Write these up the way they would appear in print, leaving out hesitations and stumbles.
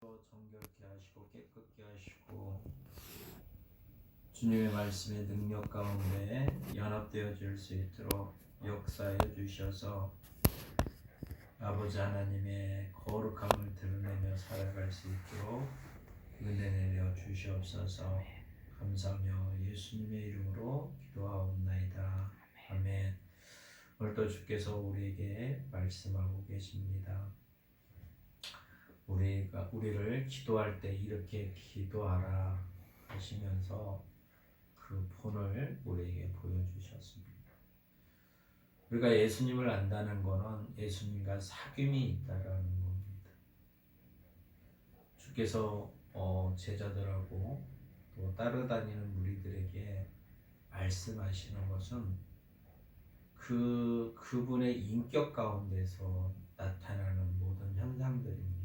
정결케 하시고 깨끗게 하시고 주님의 말씀의 능력 가운데 연합되어질 수 있도록 역사해 주셔서 아버지 하나님의 거룩함을 드러내며 살아갈 수 있도록 은혜 내려 주시옵소서. 감사하며 예수님의 이름으로 기도하옵나이다. 아멘. 오늘도 주께서 우리에게 말씀하고 계십니다. 우리를 기도할 때 이렇게 기도하라 하시면서 그 본을 우리에게 보여주셨습니다. 우리가 예수님을 안다는 것은 예수님과 사귐이 있다라는 겁니다. 주께서 제자들하고 또 따라다니는 무리들에게 말씀하시는 것은 그분의 인격 가운데서 나타나는 모든 현상들입니다.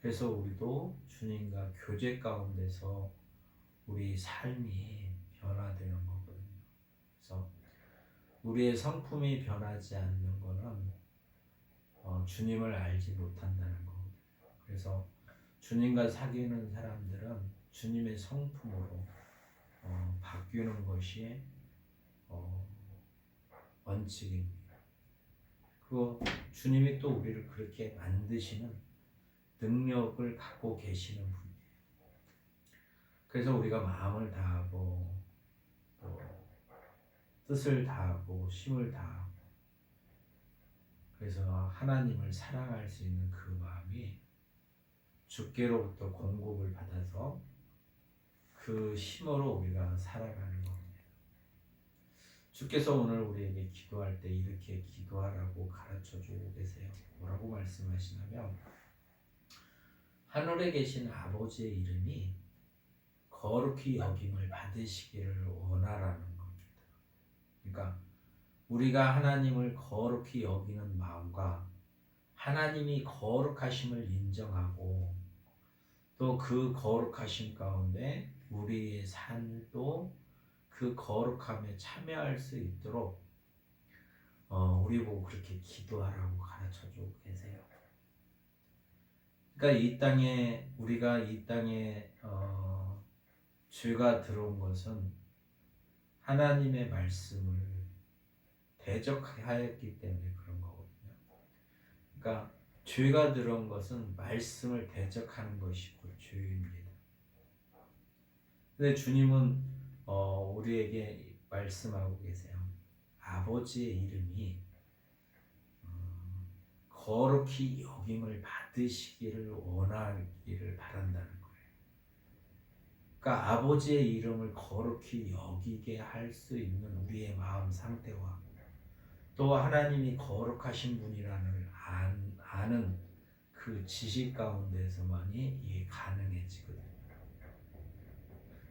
그래서 우리도 주님과 교제 가운데서 우리 삶이 변화되는 거거든요. 그래서 우리의 성품이 변하지 않는 것은 주님을 알지 못한다는 거거든요. 그래서 주님과 사귀는 사람들은 주님의 성품으로 바뀌는 것이 원칙입니다. 그리고 주님이 또 우리를 그렇게 만드시는 능력을 갖고 계시는 분이에요. 그래서 우리가 마음을 다하고 또 뜻을 다하고 힘을 다하고 그래서 하나님을 사랑할 수 있는 그 마음이 주께로부터 공급을 받아서 그 힘으로 우리가 살아가는 겁니다. 주께서 오늘 우리에게 기도할 때 이렇게 기도하라고 가르쳐주고 계세요. 뭐라고 말씀하시냐면 하늘에 계신 아버지의 이름이 거룩히 여김을 받으시기를 원하라는 겁니다. 그러니까 우리가 하나님을 거룩히 여기는 마음과 하나님이 거룩하심을 인정하고 또 그 거룩하심 가운데 우리의 삶도 그 거룩함에 참여할 수 있도록 우리 보고 그렇게 기도하라고 가르쳐주고 계세요. 그러니까 우리가 이 땅에 죄가 들어온 것은 하나님의 말씀을 대적하였기 때문에 그런 거거든요. 그러니까 죄가 들어온 것은 말씀을 대적하는 것이 곧 죄입니다. 근데 주님은 우리에게 말씀하고 계세요. 아버지의 이름이 거룩히 여김을 받으시기를 원하기를 바란다는 거예요. 그러니까 아버지의 이름을 거룩히 여기게 할 수 있는 우리의 마음 상태와 또 하나님이 거룩하신 분이라는 아는 그 지식 가운데서만이 이게 가능해지거든요.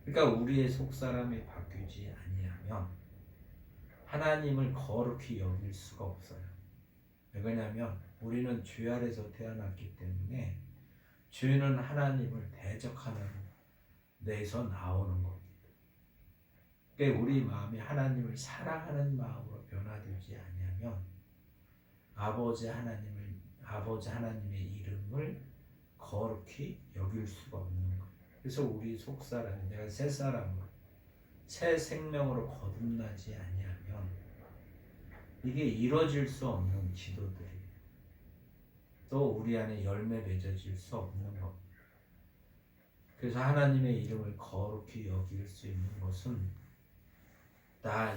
그러니까 우리의 속사람이 바뀌지 아니하면 하나님을 거룩히 여길 수가 없어요. 왜냐하면 우리는 죄 아래서 태어났기 때문에 죄는 하나님을 대적하는 데서 나오는 겁니다. 그러니까 우리 마음이 하나님을 사랑하는 마음으로 변화되지 아니하면 아버지 하나님의 이름을 거룩히 여길 수가 없는 거예요. 그래서 우리 속사람이 내가 새 사람으로 새 생명으로 거듭나지 아니하면 이게 이루어질 수 없는 기도들이에요. 또 우리 안에 열매 맺어질 수 없는 겁니다. 그래서 하나님의 이름을 거룩히 여길 수 있는 것은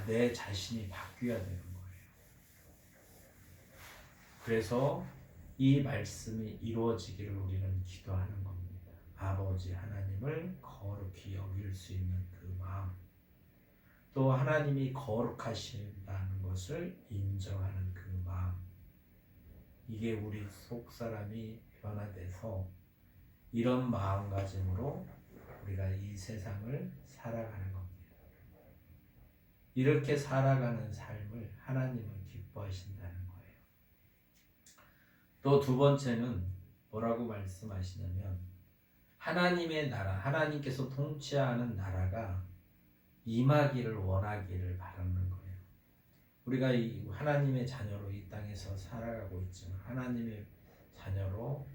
내 자신이 바뀌어야 되는 거예요. 그래서 이 말씀이 이루어지기를 우리는 기도하는 겁니다. 아버지 하나님을 거룩히 여길 수 있는 그 마음, 또 하나님이 거룩하신다는 것을 인정하는 그 마음, 이게 우리 속사람이 변화돼서 이런 마음가짐으로 우리가 이 세상을 살아가는 겁니다. 이렇게 살아가는 삶을 하나님은 기뻐하신다는 거예요. 또 두 번째는 뭐라고 말씀하시냐면 하나님의 나라, 하나님께서 통치하는 나라가 임하기를 원하기를 바라는 거예요. 우리가 이 하나님의 자녀로 이 땅에서 살아가고 있지만 하나님의 자녀로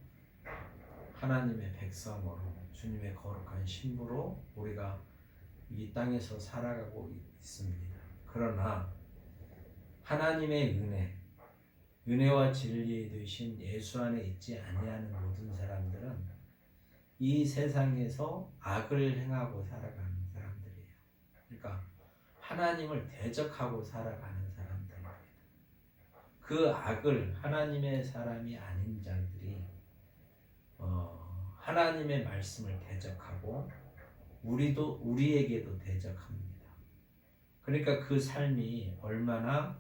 하나님의 백성으로 주님의 거룩한 신부로 우리가 이 땅에서 살아가고 있습니다. 그러나 하나님의 은혜와 진리 되신 예수 안에 있지 아니하는 모든 사람들은 이 세상에서 악을 행하고 살아가는 사람들이에요. 그러니까 하나님을 대적하고 살아가는 사람들입니다. 그 악을 하나님의 사람이 아닌 자들이 하나님의 말씀을 대적하고 우리에게도 대적합니다. 그러니까 그 삶이 얼마나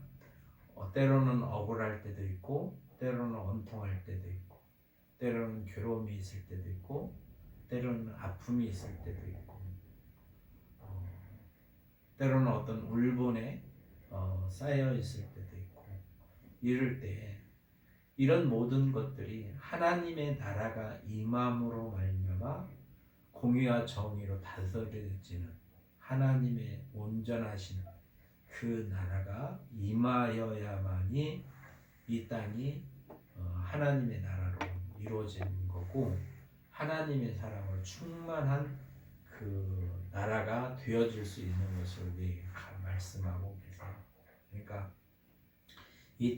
때로는 억울할 때도 있고, 때로는 원통할 때도 있고, 때로는 괴로움이 있을 때도 있고, 때로는 아픔이 있을 때도 있고, 때로는 어떤 울분에 쌓여 있을 때도 있고, 이럴 때 이런 모든 것들이 하나님의 나라가 임함으로 말미암아 공의와 정의로 다스려지는 하나님의 온전하신 그 나라가 임하여야만이 이 땅이 하나님의 나라로 이루어지는 거고, 하나님의 사랑으로 충만한 그 나라가 되어질 수 있는 것을 우리 말씀하고 계세요. 그러니까 이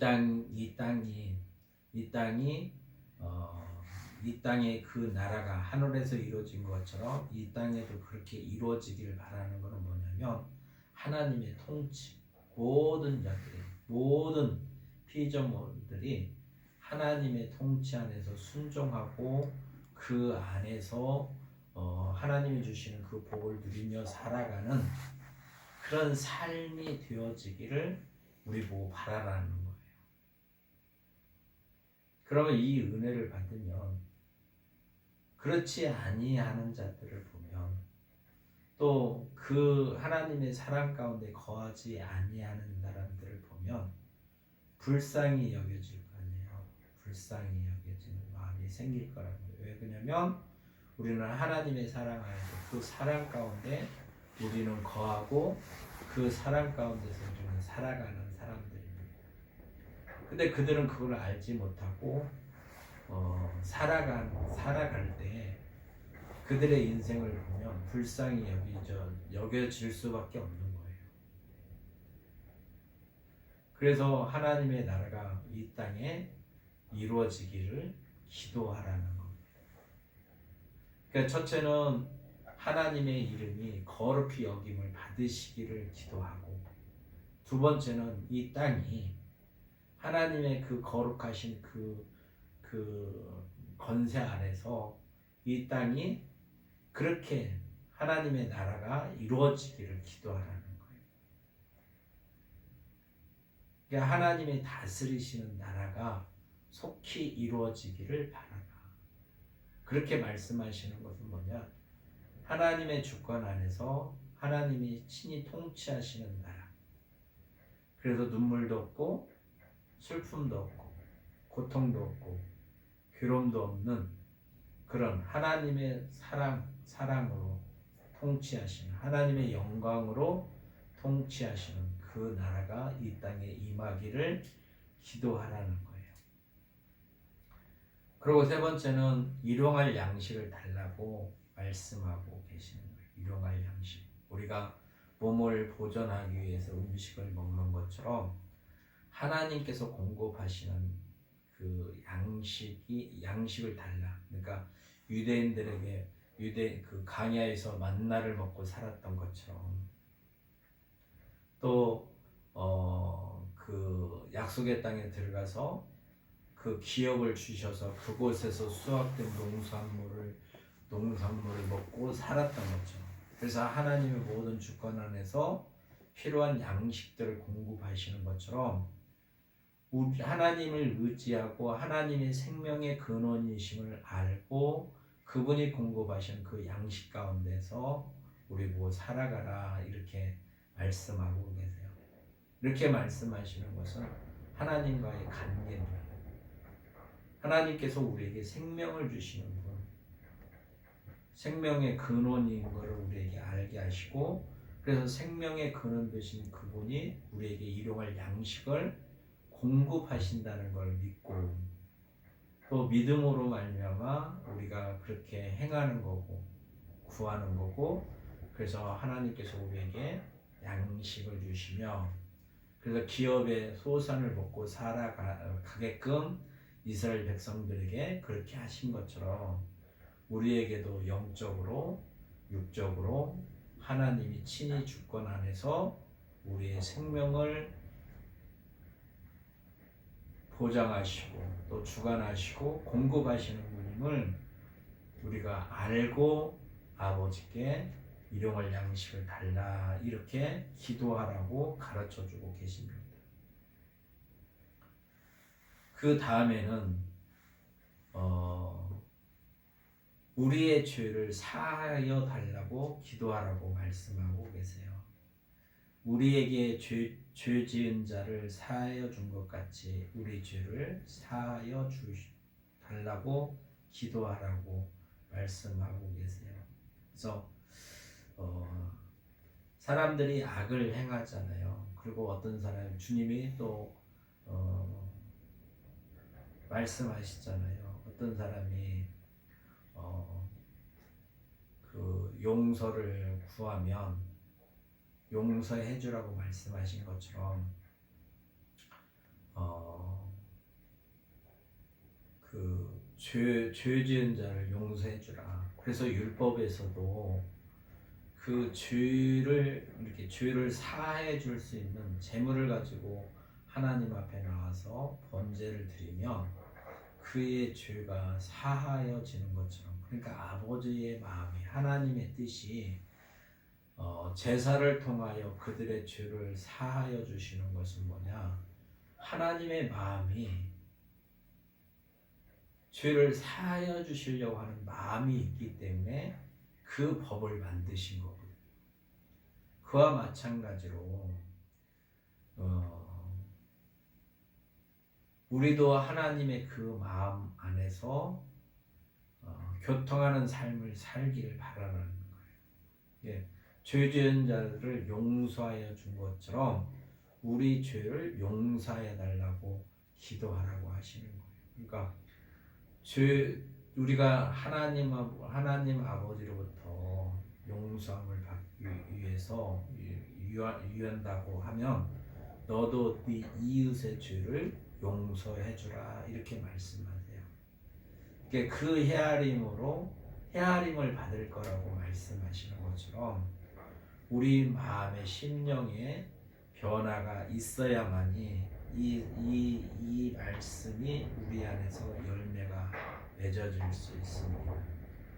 땅의 그 나라가 하늘에서 이루어진 것처럼 이 땅에도 그렇게 이루어지기를 바라는 것은 뭐냐면, 하나님의 통치, 모든 자들이, 모든 피조물들이 하나님의 통치 안에서 순종하고 그 안에서 하나님이 주시는 그 복을 누리며 살아가는 그런 삶이 되어지기를 우리 보고 바라라는 거예요. 그러면 이 은혜를 받으면 그렇지 아니하는 자들을 보면, 또 그 하나님의 사랑 가운데 거하지 아니하는 사람들을 보면 불쌍히 여겨질 거 아니에요. 불쌍히 여겨지는 마음이 생길 거라고. 왜 그러냐면 우리는 하나님의 사랑 안에서 그 사랑 가운데 우리는 거하고 그 사랑 가운데서 우리는 살아가는 사람들입니다. 근데 그들은 그걸 알지 못하고 살아갈 때 그들의 인생을 보면 불쌍히 여겨질 수밖에 없는 거예요. 그래서 하나님의 나라가 이 땅에 이루어지기를 기도하라는 겁니다. 그러니까 첫째는 하나님의 이름이 거룩히 여김을 받으시기를 기도하고, 두 번째는 이 땅이 하나님의 그 거룩하신 그 권세 아래서 이 땅이 그렇게 하나님의 나라가 이루어지기를 기도하라는 거예요. 그러니까 하나님의 다스리시는 나라가 속히 이루어지기를 바라라. 그렇게 말씀하시는 것은 뭐냐? 하나님의 주권 안에서 하나님이 친히 통치하시는 나라. 그래서 눈물도 없고 슬픔도 없고 고통도 없고 괴로움도 없는 그런 하나님의 사랑으로 통치하시는, 하나님의 영광으로 통치하시는 그 나라가 이 땅에 임하기를 기도하라는 거예요. 그리고 세 번째는 일용할 양식을 달라고 말씀하고 계시는 거예요. 일용할 양식. 우리가 몸을 보존하기 위해서 음식을 먹는 것처럼 하나님께서 공급하시는 그 양식을 달라. 그러니까 유대인들에게 그 광야에서 만나를 먹고 살았던 것처럼, 또 그 약속의 땅에 들어가서 그 기업을 주셔서 그곳에서 수확된 농산물을 먹고 살았던 것처럼, 그래서 하나님의 모든 주권 안에서 필요한 양식들을 공급하시는 것처럼 우리 하나님을 의지하고 하나님의 생명의 근원이심을 알고 그분이 공급하신 그 양식 가운데서 우리 보고 살아가라, 이렇게 말씀하고 계세요. 이렇게 말씀하시는 것은 하나님과의 관계입니다. 하나님께서 우리에게 생명을 주시는 분, 생명의 근원인 것을 우리에게 알게 하시고, 그래서 생명의 근원 되신 그분이 우리에게 일용할 양식을 공급하신다는 걸 믿고, 또 믿음으로 말미암아 우리가 그렇게 행하는 거고 구하는 거고, 그래서 하나님께서 우리에게 양식을 주시며, 그래서 기업의 소산을 먹고 살아가게끔 이스라엘 백성들에게 그렇게 하신 것처럼 우리에게도 영적으로 육적으로 하나님이 친히 주권 안에서 우리의 생명을 보장하시고 또 주관하시고 공급하시는 분임을 우리가 알고 아버지께 일용할 양식을 달라 이렇게 기도하라고 가르쳐주고 계십니다. 그 다음에는 우리의 죄를 사하여 달라고 기도하라고 말씀하고 계세요. 우리에게 죄 지은 자를 사하여 준 것 같이 우리 죄를 사하여 달라고 기도하라고 말씀하고 계세요. 그래서 사람들이 악을 행하잖아요. 그리고 어떤 사람 주님이 또 말씀하시잖아요. 어떤 사람이 그 용서를 구하면 용서해 주라고 말씀하신 것처럼 그 죄 지은 자를 용서해 주라. 그래서 율법에서도 그 죄를 사해 줄 수 있는 재물을 가지고 하나님 앞에 나와서 번제를 드리면 그의 죄가 사하여지는 것처럼, 그러니까 아버지의 마음이, 하나님의 뜻이 제사를 통하여 그들의 죄를 사하여 주시는 것은 뭐냐? 하나님의 마음이 죄를 사하여 주시려고 하는 마음이 있기 때문에 그 법을 만드신 거거든요. 그와 마찬가지로 우리도 하나님의 그 마음 안에서 교통하는 삶을 살기를 바라는 거예요. 예, 죄 지은 자들을 용서하여 준 것처럼 우리 죄를 용서해 달라고 기도하라고 하시는 거예요. 그러니까 우리가 하나님 아버지로부터 용서함을 받기 위해서 유한다고 하면 너도 네 이웃의 죄를 용서해 주라 이렇게 말씀하세요. 그 헤아림을 받을 거라고 말씀하시는 것처럼 우리 마음의 심령에 변화가 있어야만이 이 말씀이 우리 안에서 열매가 맺어질 수 있습니다.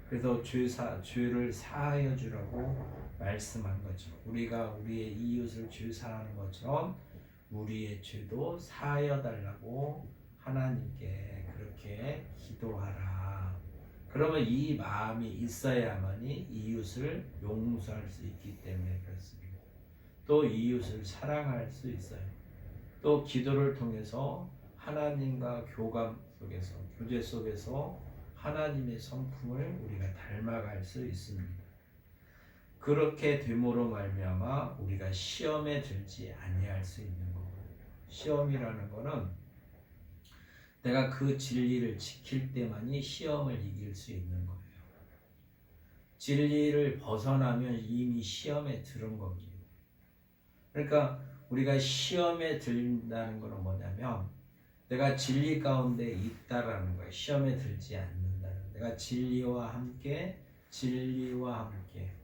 그래서 죄를 사하여 주라고 말씀한 것처럼 우리가 우리의 이웃을 죄 사하는 것처럼 우리의 죄도 사하여 달라고 하나님께 그렇게 기도하라. 그러면 이 마음이 있어야만이 이웃을 용서할 수 있기 때문에 그렇습니다. 또 이웃을 사랑할 수 있어요. 또 기도를 통해서 하나님과 교제 속에서 하나님의 성품을 우리가 닮아갈 수 있습니다. 그렇게 됨으로 말미암아 우리가 시험에 들지 아니할 수 있는 거거든요. 시험이라는 거는 내가 그 진리를 지킬 때만이 시험을 이길 수 있는 거예요. 진리를 벗어나면 이미 시험에 들은 겁니다. 그러니까 우리가 시험에 들다는 것은 뭐냐면 내가 진리 가운데 있다라는 거예요. 시험에 들지 않는다는. 내가 진리와 함께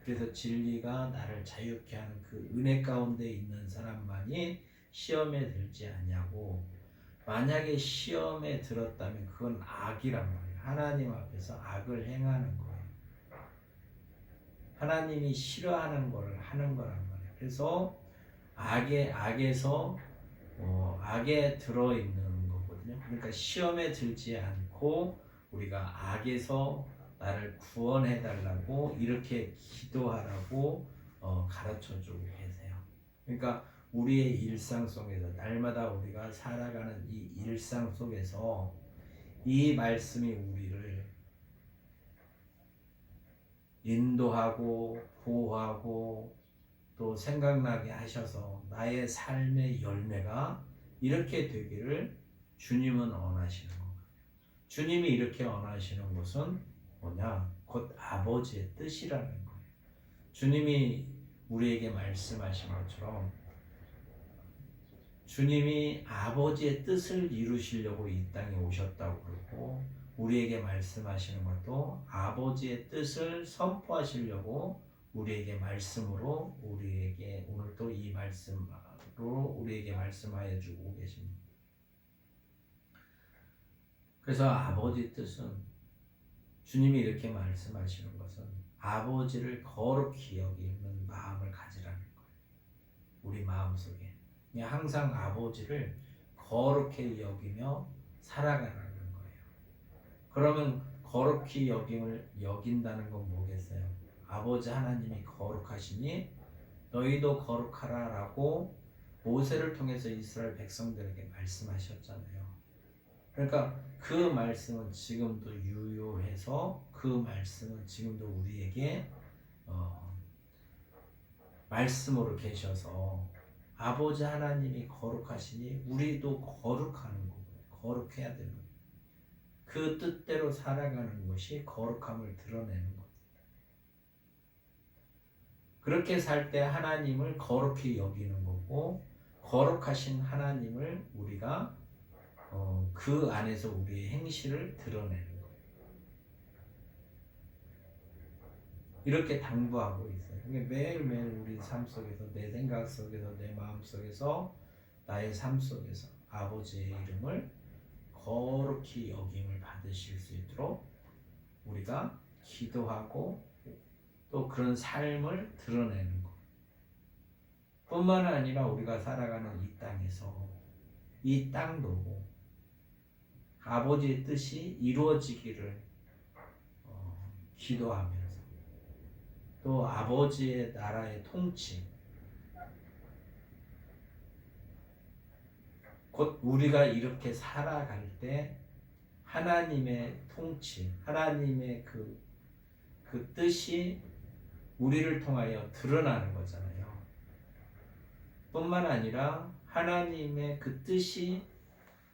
그래서 진리가 나를 자유케 하는 그 은혜 가운데 있는 사람만이 시험에 들지 않냐고. 만약에 시험에 들었다면 그건 악이란 말이에요. 하나님 앞에서 악을 행하는 거예요. 하나님이 싫어하는 걸 하는 거란 말이에요. 그래서 악에서 악에 들어있는 거거든요. 그러니까 시험에 들지 않고 우리가 악에서 나를 구원해 달라고 이렇게 기도하라고 가르쳐 주고 계세요. 그러니까 우리의 일상 속에서 날마다 우리가 살아가는 이 일상 속에서 이 말씀이 우리를 인도하고 보호하고 또 생각나게 하셔서 나의 삶의 열매가 이렇게 되기를 주님은 원하시는 겁니다. 주님이 이렇게 원하시는 것은 뭐냐? 곧 아버지의 뜻이라는 거예요. 주님이 우리에게 말씀하신 것처럼 주님이 아버지의 뜻을 이루시려고 이 땅에 오셨다고 그러고, 우리에게 말씀하시는 것도 아버지의 뜻을 선포하시려고 우리에게 말씀으로, 우리에게 오늘도 이 말씀으로 우리에게 말씀하여 주고 계십니다. 그래서 아버지 뜻은, 주님이 이렇게 말씀하시는 것은 아버지를 거룩히 여기는 마음을 가지라는 거예요. 우리 마음속에 항상 아버지를 거룩히 여기며 살아가라는 거예요. 그러면 거룩히 여긴다는 건 뭐겠어요? 아버지 하나님이 거룩하시니 너희도 거룩하라 라고 모세를 통해서 이스라엘 백성들에게 말씀하셨잖아요. 그러니까 그 말씀은 지금도 유효해서, 그 말씀은 지금도 우리에게 말씀으로 계셔서, 아버지 하나님이 거룩하시니 우리도 거룩하는 거고요. 거룩해야 되는 거예요. 그 뜻대로 살아가는 것이 거룩함을 드러내는 거예요. 그렇게 살 때 하나님을 거룩히 여기는 거고, 거룩하신 하나님을 우리가 그 안에서 우리의 행실을 드러내는 거예요. 이렇게 당부하고 있어요. 매일매일 우리 삶 속에서, 내 생각 속에서, 내 마음 속에서, 나의 삶 속에서 아버지의 이름을 거룩히 여김을 받으실 수 있도록 우리가 기도하고 또 그런 삶을 드러내는 것 뿐만 아니라, 우리가 살아가는 이 땅에서, 이 땅도 아버지의 뜻이 이루어지기를 기도하면서, 또 아버지의 나라의 통치, 곧 우리가 이렇게 살아갈 때 하나님의 통치, 하나님의 그 뜻이 우리를 통하여 드러나는 거잖아요. 뿐만 아니라 하나님의 그 뜻이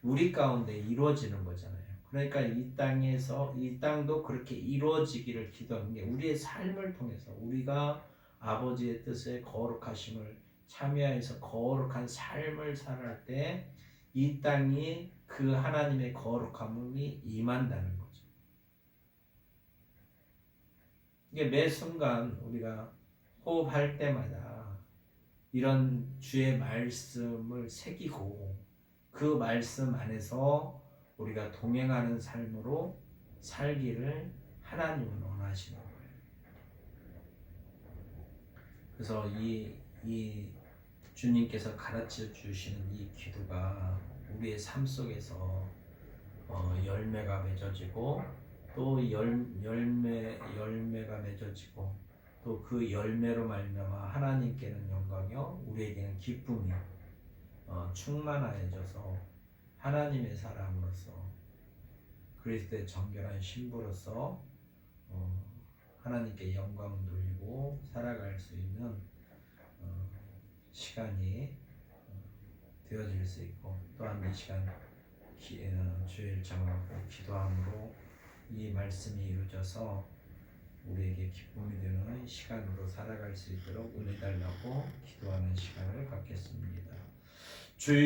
우리 가운데 이루어지는 거잖아요. 그러니까 이 땅에서, 이 땅도 그렇게 이루어지기를 기도하는 게, 우리의 삶을 통해서 우리가 아버지의 뜻에 거룩하심을 참여해서 거룩한 삶을 살아갈 때 이 땅이 그 하나님의 거룩함이 임한다는 거죠. 이게 매 순간 우리가 호흡할 때마다 이런 주의 말씀을 새기고, 그 말씀 안에서 우리가 동행하는 삶으로 살기를 하나님은 원하시는 거예요. 그래서 이 주님께서 가르쳐 주시는 이 기도가 우리의 삶 속에서 열매가 맺어지고, 또 열매가 맺어지고, 또 그 열매로 말미암아 하나님께는 영광이요 우리에게는 기쁨이 충만하여져서, 하나님의 사람으로서, 그리스도의 정결한 신부로서 하나님께 영광 돌리고 살아갈 수 있는 시간이 되어질 수 있고, 또한 이 시간 주일 정하고 기도함으로 이 말씀이 이루어져서 우리에게 기쁨이 되는 시간으로 살아갈 수 있도록 은혜 달라고 기도하는 시간을 갖겠습니다. 주일